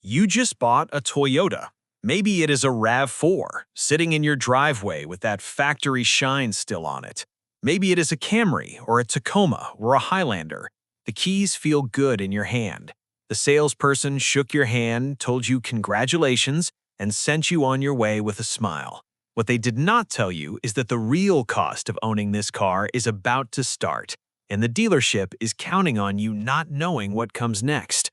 You just bought a Toyota. Maybe it is a RAV4, sitting in your driveway with that factory shine still on it. Maybe it is a Camry or a Tacoma or a Highlander. The keys feel good in your hand. The salesperson shook your hand, told you congratulations, and sent you on your way with a smile. What they did not tell you is that the real cost of owning this car is about to start, and the dealership is counting on you not knowing what comes next.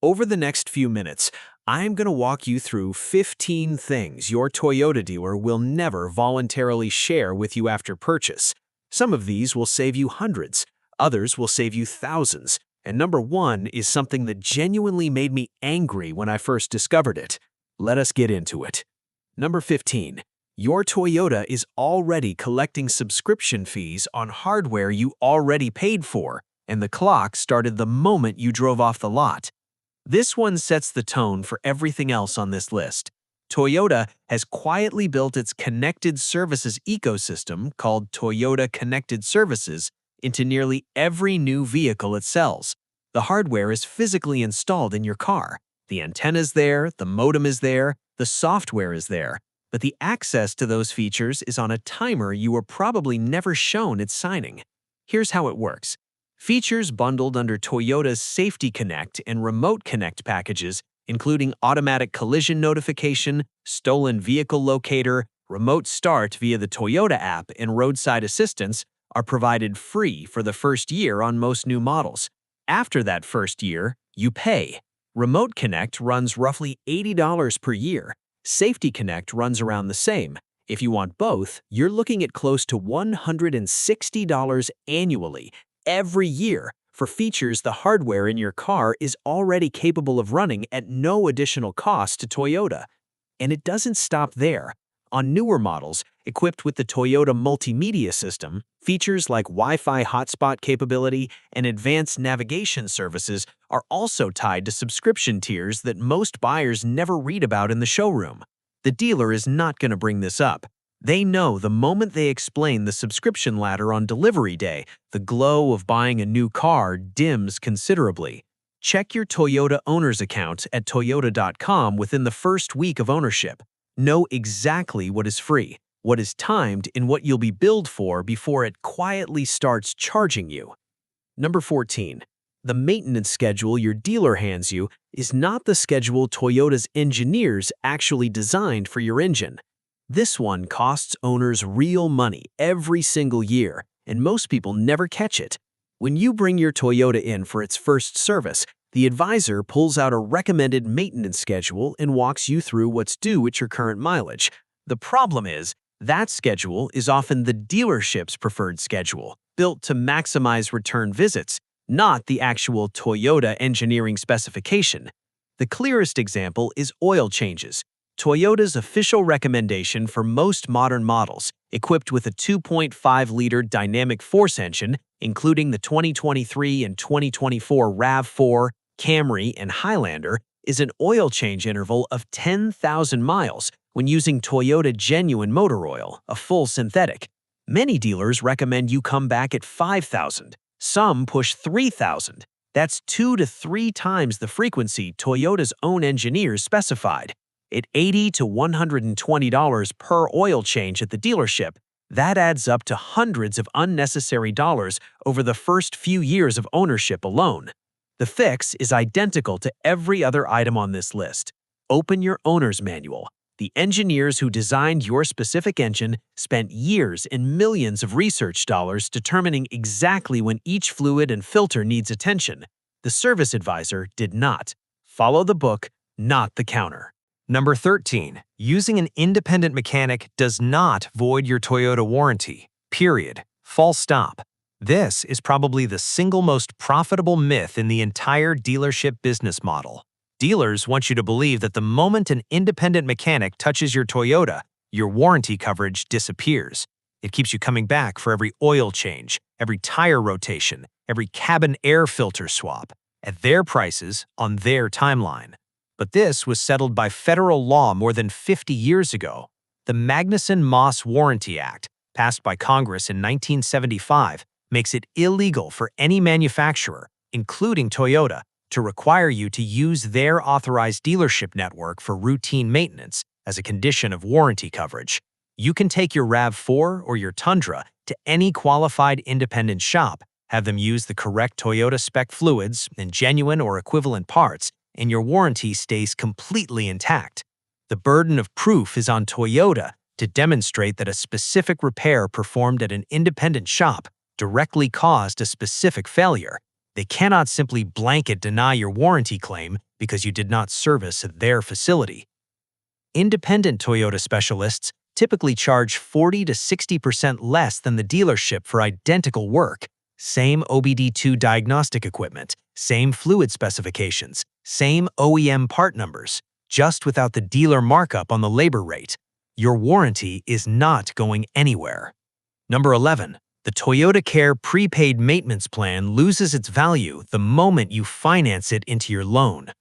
Over the next few minutes, I'm going to walk you through 15 things your Toyota dealer will never voluntarily share with you after purchase. Some of these will save you hundreds, others will save you thousands, and number one is something that genuinely made me angry when I first discovered it. Let us get into it. Number 15. Your Toyota is already collecting subscription fees on hardware you already paid for, and the clock started the moment you drove off the lot. This one sets the tone for everything else on this list. Toyota has quietly built its connected services ecosystem, called Toyota Connected Services, into nearly every new vehicle it sells. The hardware is physically installed in your car. The antenna is there, the modem is there, the software is there, but the access to those features is on a timer you were probably never shown at signing. Here's how it works. Features bundled under Toyota's Safety Connect and Remote Connect packages, including automatic collision notification, stolen vehicle locator, remote start via the Toyota app, and roadside assistance, are provided free for the first year on most new models. After that first year, you pay. Remote Connect runs roughly $80 per year. Safety Connect runs around the same. If you want both, you're looking at close to $160 annually, every year, for features the hardware in your car is already capable of running at no additional cost to Toyota. And it doesn't stop there. On newer models, equipped with the Toyota Multimedia System, features like Wi-Fi hotspot capability and advanced navigation services are also tied to subscription tiers that most buyers never read about in the showroom. The dealer is not going to bring this up. They know the moment they explain the subscription ladder on delivery day, the glow of buying a new car dims considerably. Check your Toyota owner's account at toyota.com within the first week of ownership. Know exactly what is free, what is timed, and what you'll be billed for before it quietly starts charging you. Number 14. The maintenance schedule your dealer hands you is not the schedule Toyota's engineers actually designed for your engine. This one costs owners real money every single year, and most people never catch it. When you bring your Toyota in for its first service, the advisor pulls out a recommended maintenance schedule and walks you through what's due at your current mileage. The problem is, that schedule is often the dealership's preferred schedule, built to maximize return visits, not the actual Toyota engineering specification. The clearest example is oil changes. Toyota's official recommendation for most modern models, equipped with a 2.5-liter dynamic force engine, including the 2023 and 2024 RAV4, Camry, and Highlander, is an oil change interval of 10,000 miles when using Toyota Genuine Motor Oil, a full synthetic. Many dealers recommend you come back at 5,000. Some push 3,000. That's 2 to 3 times the frequency Toyota's own engineers specified. At $80 to $120 per oil change at the dealership, that adds up to hundreds of unnecessary dollars over the first few years of ownership alone. The fix is identical to every other item on this list. Open your owner's manual. The engineers who designed your specific engine spent years and millions of research dollars determining exactly when each fluid and filter needs attention. The service advisor did not. Follow the book, not the counter. Number 13. Using an independent mechanic does not void your Toyota warranty. Period. Full stop. This is probably the single most profitable myth in the entire dealership business model. Dealers want you to believe that the moment an independent mechanic touches your Toyota, your warranty coverage disappears. It keeps you coming back for every oil change, every tire rotation, every cabin air filter swap, at their prices on their timeline. But this was settled by federal law more than 50 years ago. The Magnuson-Moss Warranty Act, passed by Congress in 1975, makes it illegal for any manufacturer, including Toyota, to require you to use their authorized dealership network for routine maintenance as a condition of warranty coverage. You can take your RAV4 or your Tundra to any qualified independent shop, have them use the correct Toyota spec fluids and genuine or equivalent parts, and your warranty stays completely intact. The burden of proof is on Toyota to demonstrate that a specific repair performed at an independent shop directly caused a specific failure. They cannot simply blanket deny your warranty claim because you did not service at their facility. Independent Toyota specialists typically charge 40 to 60% less than the dealership for identical work. Same OBD2 diagnostic equipment, same fluid specifications, same OEM part numbers, just without the dealer markup on the labor rate. Your warranty is not going anywhere. Number 11. The Toyota Care prepaid maintenance plan loses its value the moment you finance it into your loan.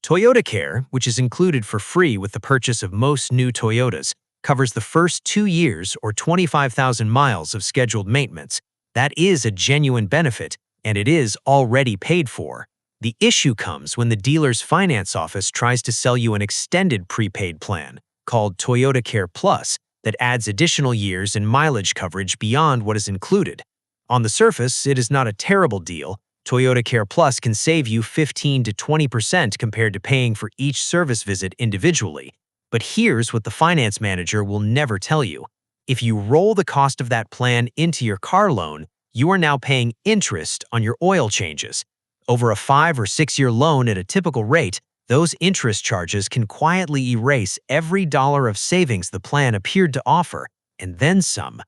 Toyota Care, which is included for free with the purchase of most new Toyotas, covers the first 2 years or 25,000 miles of scheduled maintenance. That is a genuine benefit, and it is already paid for. The issue comes when the dealer's finance office tries to sell you an extended prepaid plan called Toyota Care Plus that adds additional years and mileage coverage beyond what is included. On the surface, it is not a terrible deal. Toyota Care Plus can save you 15 to 20% compared to paying for each service visit individually. But here's what the finance manager will never tell you. If you roll the cost of that plan into your car loan, you are now paying interest on your oil changes. Over a 5 or 6 year loan at a typical rate, those interest charges can quietly erase every dollar of savings the plan appeared to offer, and then some.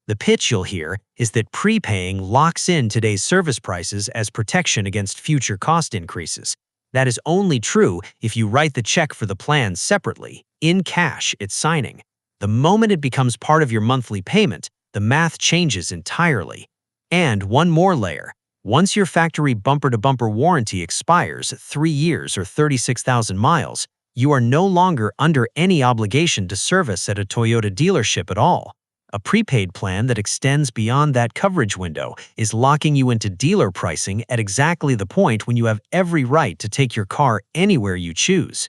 The pitch you'll hear is that prepaying locks in today's service prices as protection against future cost increases. That is only true if you write the check for the plan separately, in cash at signing. The moment it becomes part of your monthly payment, the math changes entirely. And one more layer. Once your factory bumper-to-bumper warranty expires at 3 years or 36,000 miles, you are no longer under any obligation to service at a Toyota dealership at all. A prepaid plan that extends beyond that coverage window is locking you into dealer pricing at exactly the point when you have every right to take your car anywhere you choose.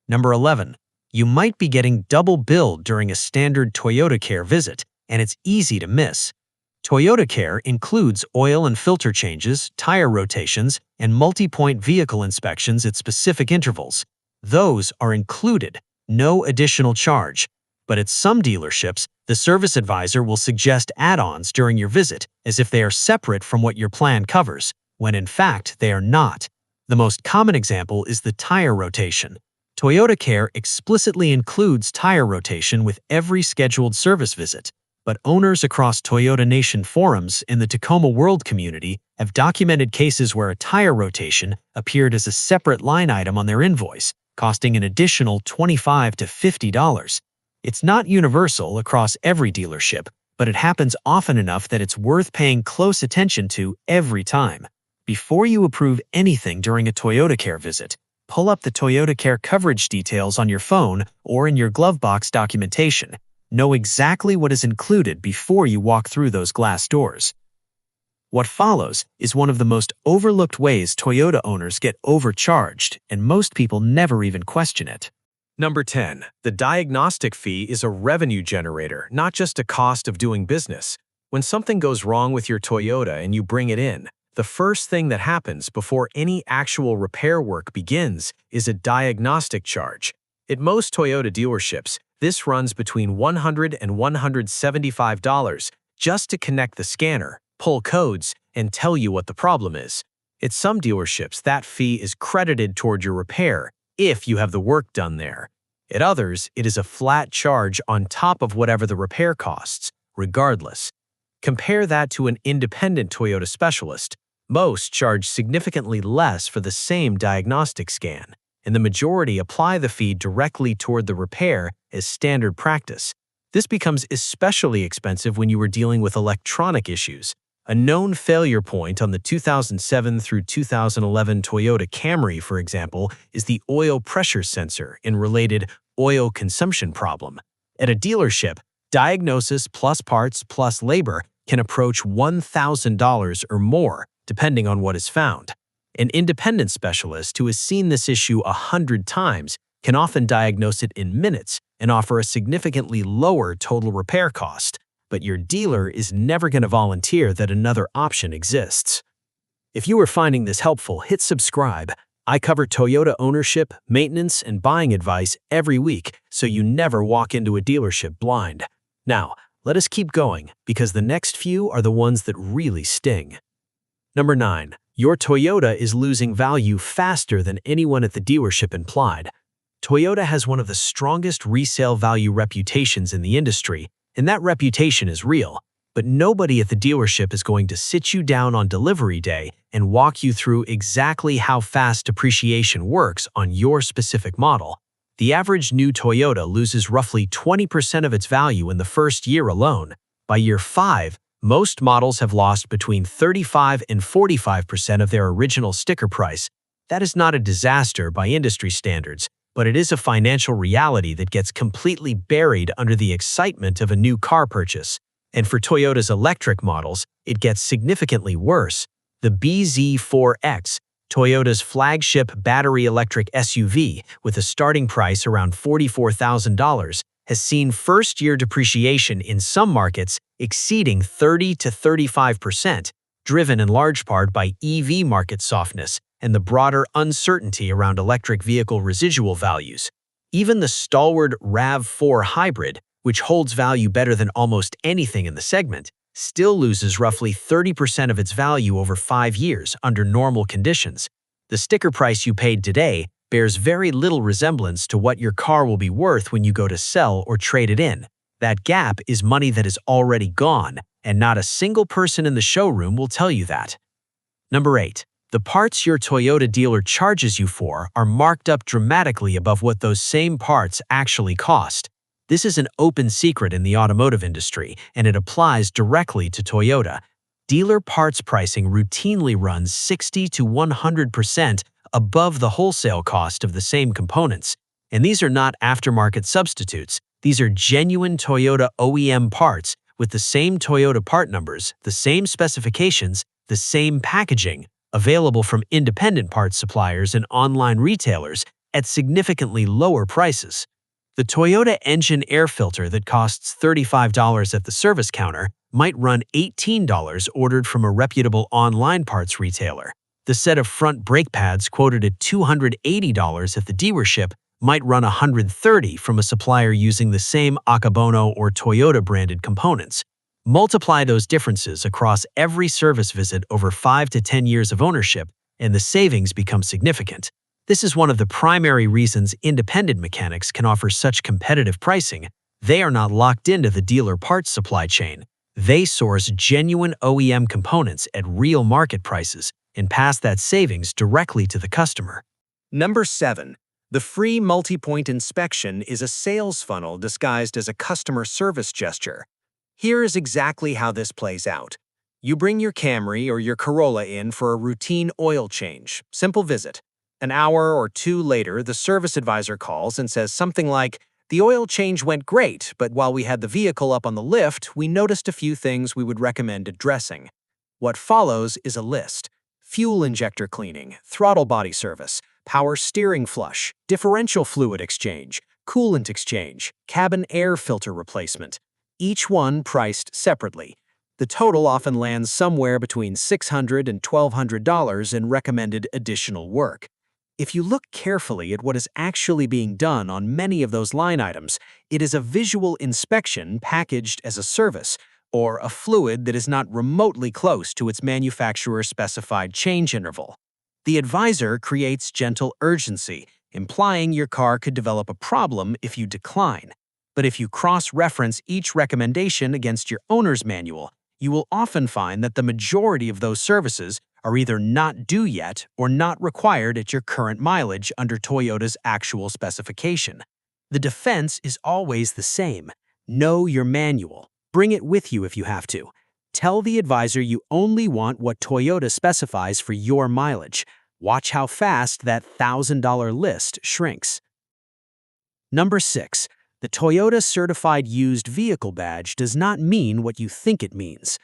Number 11. You might be getting double billed during a standard Toyota Care visit, and it's easy to miss. Toyota Care includes oil and filter changes, tire rotations, and multi-point vehicle inspections at specific intervals. Those are included, no additional charge. But at some dealerships, the service advisor will suggest add-ons during your visit as if they are separate from what your plan covers, when in fact they are not. The most common example is the tire rotation. Toyota Care explicitly includes tire rotation with every scheduled service visit. But owners across Toyota Nation forums in the Tacoma World community have documented cases where a tire rotation appeared as a separate line item on their invoice, costing an additional $25 to $50. It's not universal across every dealership, but it happens often enough that it's worth paying close attention to every time. Before you approve anything during a Toyota Care visit, pull up the Toyota Care coverage details on your phone or in your glove box documentation. Know exactly what is included before you walk through those glass doors. What follows is one of the most overlooked ways Toyota owners get overcharged, and most people never even question it. Number 10. The diagnostic fee is a revenue generator, not just a cost of doing business. When something goes wrong with your Toyota and you bring it in, the first thing that happens before any actual repair work begins is a diagnostic charge. At most Toyota dealerships, this runs between $100 and $175 just to connect the scanner, pull codes, and tell you what the problem is. At some dealerships, that fee is credited toward your repair if you have the work done there. At others, it is a flat charge on top of whatever the repair costs, regardless. Compare that to an independent Toyota specialist. Most charge significantly less for the same diagnostic scan, and the majority apply the fee directly toward the repair as standard practice. This becomes especially expensive when you are dealing with electronic issues. A known failure point on the 2007 through 2011 Toyota Camry, for example, is the oil pressure sensor and related oil consumption problem. At a dealership, diagnosis plus parts plus labor can approach $1,000 or more, depending on what is found. An independent specialist who has seen this issue 100 times can often diagnose it in minutes and offer a significantly lower total repair cost, but your dealer is never going to volunteer that another option exists. If you are finding this helpful, hit subscribe. I cover Toyota ownership, maintenance, and buying advice every week, so you never walk into a dealership blind. Now, let us keep going, because the next few are the ones that really sting. Number 9. Your Toyota is losing value faster than anyone at the dealership implied. Toyota has one of the strongest resale value reputations in the industry, and that reputation is real. But nobody at the dealership is going to sit you down on delivery day and walk you through exactly how fast depreciation works on your specific model. The average new Toyota loses roughly 20% of its value in the first year alone. By year 5, most models have lost between 35 and 45% of their original sticker price. That is not a disaster by industry standards, but it is a financial reality that gets completely buried under the excitement of a new car purchase. And for Toyota's electric models, it gets significantly worse. The BZ4X, Toyota's flagship battery electric SUV with a starting price around $44,000, has seen first-year depreciation in some markets exceeding 30 to 35%, driven in large part by EV market softness and the broader uncertainty around electric vehicle residual values. Even the stalwart RAV4 hybrid, which holds value better than almost anything in the segment, still loses roughly 30% of its value over 5 years under normal conditions. The sticker price you paid today bears very little resemblance to what your car will be worth when you go to sell or trade it in. That gap is money that is already gone, and not a single person in the showroom will tell you that. Number 8. The parts your Toyota dealer charges you for are marked up dramatically above what those same parts actually cost. This is an open secret in the automotive industry, and it applies directly to Toyota. Dealer parts pricing routinely runs 60 to 100% above the wholesale cost of the same components. And these are not aftermarket substitutes. These are genuine Toyota OEM parts with the same Toyota part numbers, the same specifications, the same packaging, available from independent parts suppliers and online retailers at significantly lower prices. The Toyota engine air filter that costs $35 at the service counter might run $18 ordered from a reputable online parts retailer. The set of front brake pads quoted at $280 at the dealership might run $130 from a supplier using the same Akabono or Toyota branded components. Multiply those differences across every service visit over 5 to 10 years of ownership, and the savings become significant. This is one of the primary reasons independent mechanics can offer such competitive pricing. They are not locked into the dealer parts supply chain. They source genuine OEM components at real market prices and pass that savings directly to the customer. Number 7. The free multi-point inspection is a sales funnel disguised as a customer service gesture. Here is exactly how this plays out. You bring your Camry or your Corolla in for a routine oil change, simple visit. An hour or two later, the service advisor calls and says something like, "The oil change went great, but while we had the vehicle up on the lift, we noticed a few things we would recommend addressing." What follows is a list: fuel injector cleaning, throttle body service, power steering flush, differential fluid exchange, coolant exchange, cabin air filter replacement. Each one priced separately. The total often lands somewhere between $600 and $1,200 in recommended additional work. If you look carefully at what is actually being done on many of those line items, it is a visual inspection packaged as a service, or a fluid that is not remotely close to its manufacturer-specified change interval. The advisor creates gentle urgency, implying your car could develop a problem if you decline. But if you cross-reference each recommendation against your owner's manual, you will often find that the majority of those services are either not due yet or not required at your current mileage under Toyota's actual specification. The defense is always the same. Know your manual. Bring it with you if you have to. Tell the advisor you only want what Toyota specifies for your mileage. Watch how fast that $1,000 list shrinks. Number 6. The Toyota Certified Used Vehicle badge does not mean what you think it means.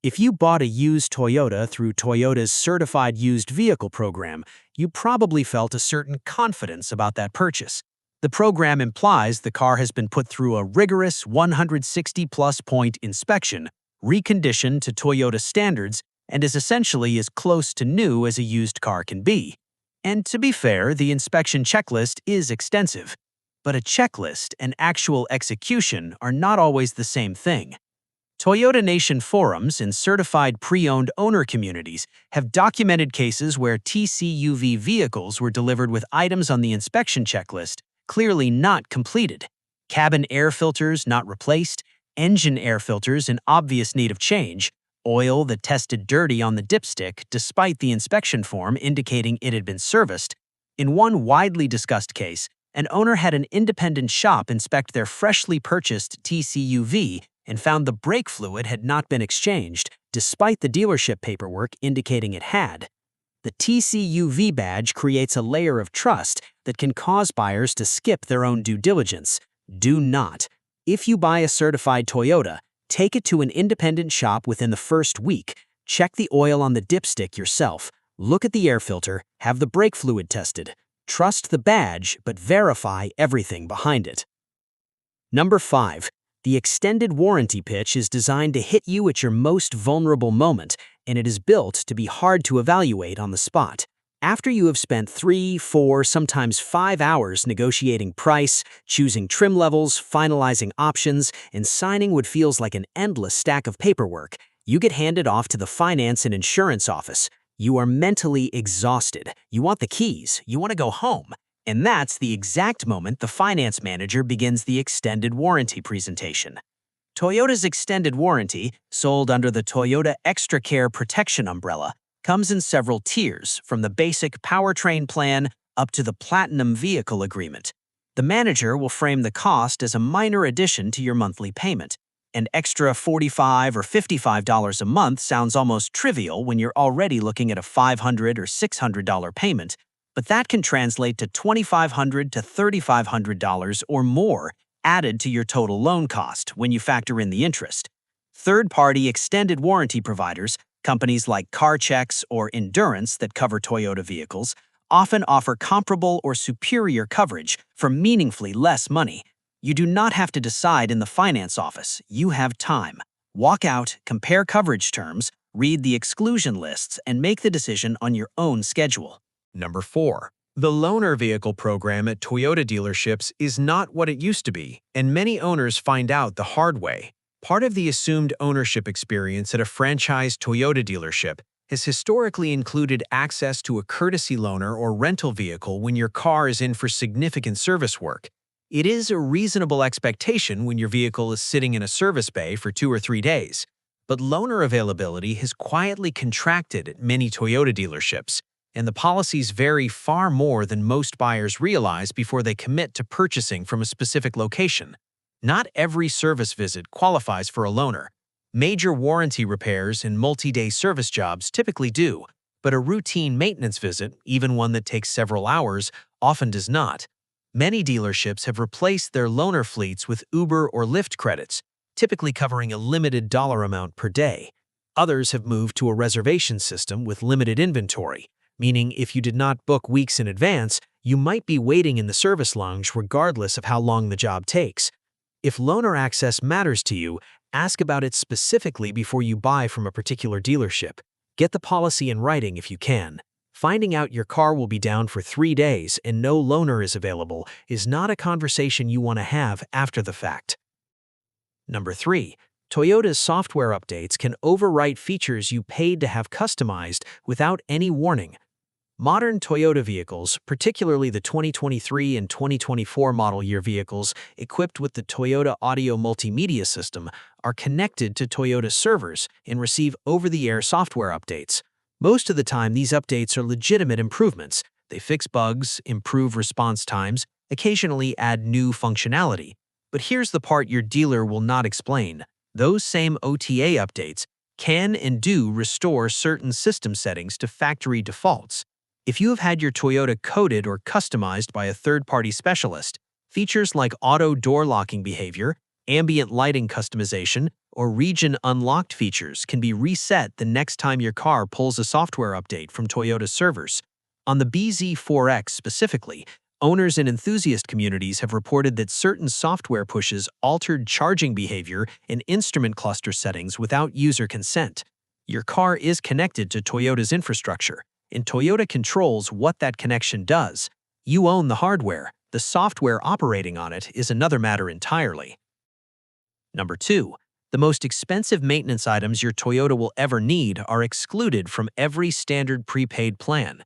If you bought a used Toyota through Toyota's Certified Used Vehicle program, you probably felt a certain confidence about that purchase. The program implies the car has been put through a rigorous 160-plus point inspection, reconditioned to Toyota standards, and is essentially as close to new as a used car can be. And to be fair, the inspection checklist is extensive. But a checklist and actual execution are not always the same thing. Toyota Nation forums and certified pre-owned owner communities have documented cases where TCUV vehicles were delivered with items on the inspection checklist clearly not completed. Cabin air filters not replaced, engine air filters in obvious need of change, oil that tested dirty on the dipstick despite the inspection form indicating it had been serviced. In one widely discussed case, an owner had an independent shop inspect their freshly purchased TCUV and found the brake fluid had not been exchanged, despite the dealership paperwork indicating it had. The TCUV badge creates a layer of trust that can cause buyers to skip their own due diligence. Do not. If you buy a certified Toyota, take it to an independent shop within the first week, check the oil on the dipstick yourself, look at the air filter, have the brake fluid tested. Trust the badge, but verify everything behind it. Number 5. The extended warranty pitch is designed to hit you at your most vulnerable moment, and it is built to be hard to evaluate on the spot. After you have spent 3, 4, sometimes 5 hours negotiating price, choosing trim levels, finalizing options, and signing what feels like an endless stack of paperwork, you get handed off to the finance and insurance office. You are mentally exhausted. You want the keys. You want to go home. And that's the exact moment the finance manager begins the extended warranty presentation. Toyota's extended warranty, sold under the Toyota Extra Care Protection umbrella, comes in several tiers, from the basic powertrain plan up to the Platinum Vehicle Agreement. The manager will frame the cost as a minor addition to your monthly payment. An extra $45 or $55 a month sounds almost trivial when you're already looking at a $500 or $600 payment, but that can translate to $2,500 to $3,500 or more added to your total loan cost when you factor in the interest. Third-party extended warranty providers, companies like CarChecks or Endurance that cover Toyota vehicles, often offer comparable or superior coverage for meaningfully less money. You do not have to decide in the finance office. You have time. Walk out, compare coverage terms, read the exclusion lists, and make the decision on your own schedule. Number 4. The loaner vehicle program at Toyota dealerships is not what it used to be, and many owners find out the hard way. Part of the assumed ownership experience at a franchised Toyota dealership has historically included access to a courtesy loaner or rental vehicle when your car is in for significant service work. It is a reasonable expectation when your vehicle is sitting in a service bay for 2 or 3 days. But loaner availability has quietly contracted at many Toyota dealerships, and the policies vary far more than most buyers realize before they commit to purchasing from a specific location. Not every service visit qualifies for a loaner. Major warranty repairs and multi-day service jobs typically do, but a routine maintenance visit, even one that takes several hours, often does not. Many dealerships have replaced their loaner fleets with Uber or Lyft credits, typically covering a limited dollar amount per day. Others have moved to a reservation system with limited inventory, meaning if you did not book weeks in advance, you might be waiting in the service lounge regardless of how long the job takes. If loaner access matters to you, ask about it specifically before you buy from a particular dealership. Get the policy in writing if you can. Finding out your car will be down for 3 days and no loaner is available is not a conversation you want to have after the fact. Number 3. Toyota's software updates can overwrite features you paid to have customized without any warning. Modern Toyota vehicles, particularly the 2023 and 2024 model year vehicles equipped with the Toyota Audio Multimedia System, are connected to Toyota servers and receive over-the-air software updates. Most of the time, these updates are legitimate improvements. They fix bugs, improve response times, occasionally add new functionality. But here's the part your dealer will not explain. Those same OTA updates can and do restore certain system settings to factory defaults. If you have had your Toyota coded or customized by a third-party specialist, features like auto door locking behavior, ambient lighting customization, or region unlocked features can be reset the next time your car pulls a software update from Toyota's servers. On the BZ4X specifically, owners and enthusiast communities have reported that certain software pushes altered charging behavior and instrument cluster settings without user consent. Your car is connected to Toyota's infrastructure, and Toyota controls what that connection does. You own the hardware. The software operating on it is another matter entirely. Number 2. The most expensive maintenance items your Toyota will ever need are excluded from every standard prepaid plan.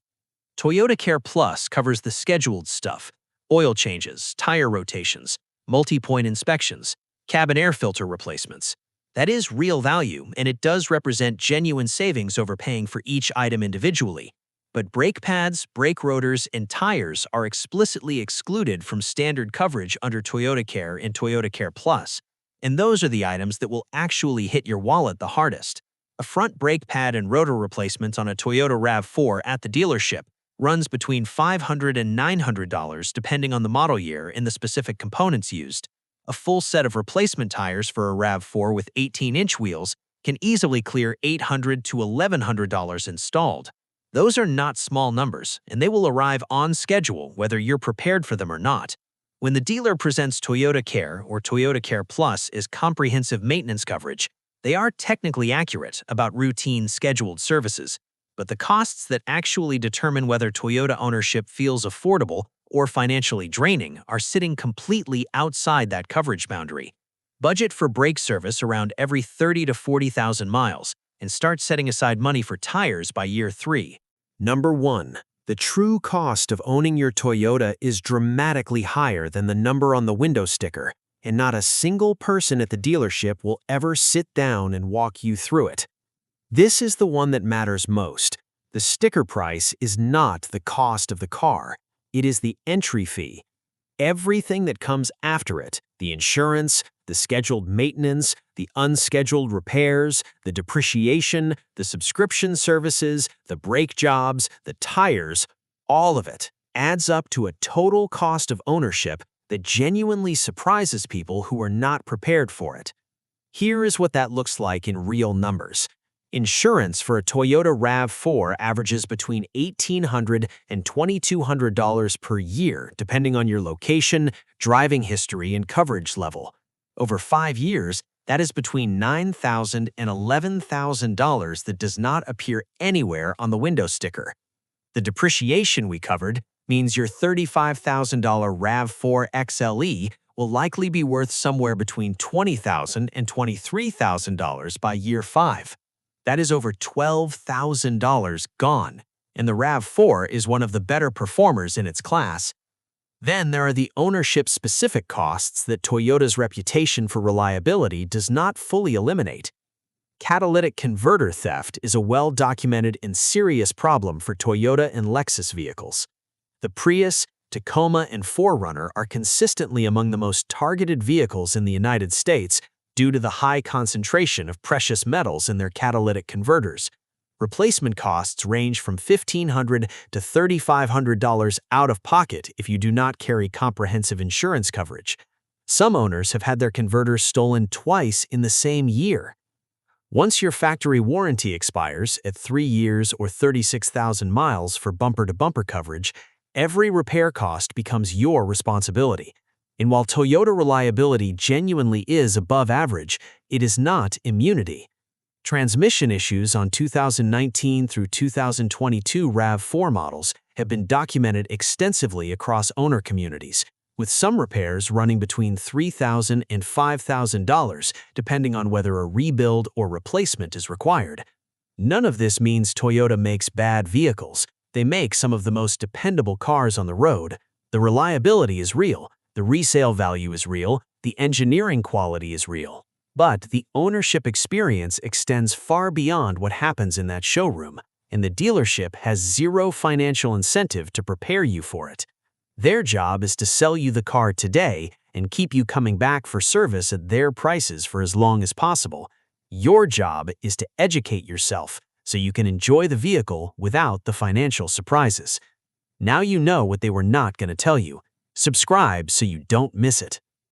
Toyota Care Plus covers the scheduled stuff: oil changes, tire rotations, multi-point inspections, cabin air filter replacements. That is real value, and it does represent genuine savings over paying for each item individually. But brake pads, brake rotors, and tires are explicitly excluded from standard coverage under Toyota Care and Toyota Care Plus, and those are the items that will actually hit your wallet the hardest. A front brake pad and rotor replacement on a Toyota RAV4 at the dealership runs between $500 and $900 depending on the model year and the specific components used. A full set of replacement tires for a RAV4 with 18-inch wheels can easily clear $800 to $1,100 installed. Those are not small numbers, and they will arrive on schedule whether you're prepared for them or not. When the dealer presents Toyota Care or Toyota Care Plus as comprehensive maintenance coverage, they are technically accurate about routine scheduled services, but the costs that actually determine whether Toyota ownership feels affordable or financially draining are sitting completely outside that coverage boundary. Budget for brake service around every 30 to 40,000 miles and start setting aside money for tires by year 3. Number 1. The true cost of owning your Toyota is dramatically higher than the number on the window sticker, and not a single person at the dealership will ever sit down and walk you through it. This is the one that matters most. The sticker price is not the cost of the car. It is the entry fee. Everything that comes after it, the insurance, the scheduled maintenance, the unscheduled repairs, the depreciation, the subscription services, the brake jobs, the tires, all of it adds up to a total cost of ownership that genuinely surprises people who are not prepared for it. Here is what that looks like in real numbers. Insurance for a Toyota RAV4 averages between $1,800 and $2,200 per year, depending on your location, driving history, and coverage level. Over 5 years, that is between $9,000 and $11,000 that does not appear anywhere on the window sticker. The depreciation we covered means your $35,000 RAV4 XLE will likely be worth somewhere between $20,000 and $23,000 by year 5. That is over $12,000 gone, and the RAV4 is one of the better performers in its class. Then there are the ownership-specific costs that Toyota's reputation for reliability does not fully eliminate. Catalytic converter theft is a well-documented and serious problem for Toyota and Lexus vehicles. The Prius, Tacoma, and 4Runner are consistently among the most targeted vehicles in the United States due to the high concentration of precious metals in their catalytic converters. Replacement costs range from $1,500 to $3,500 out of pocket if you do not carry comprehensive insurance coverage. Some owners have had their converters stolen twice in the same year. Once your factory warranty expires at 3 years or 36,000 miles for bumper-to-bumper coverage, every repair cost becomes your responsibility. And while Toyota reliability genuinely is above average, it is not immunity. Transmission issues on 2019 through 2022 RAV4 models have been documented extensively across owner communities, with some repairs running between $3,000 and $5,000 depending on whether a rebuild or replacement is required. None of this means Toyota makes bad vehicles. They make some of the most dependable cars on the road. The reliability is real. The resale value is real, the engineering quality is real. But the ownership experience extends far beyond what happens in that showroom, and the dealership has zero financial incentive to prepare you for it. Their job is to sell you the car today and keep you coming back for service at their prices for as long as possible. Your job is to educate yourself so you can enjoy the vehicle without the financial surprises. Now you know what they were not going to tell you. Subscribe so you don't miss it.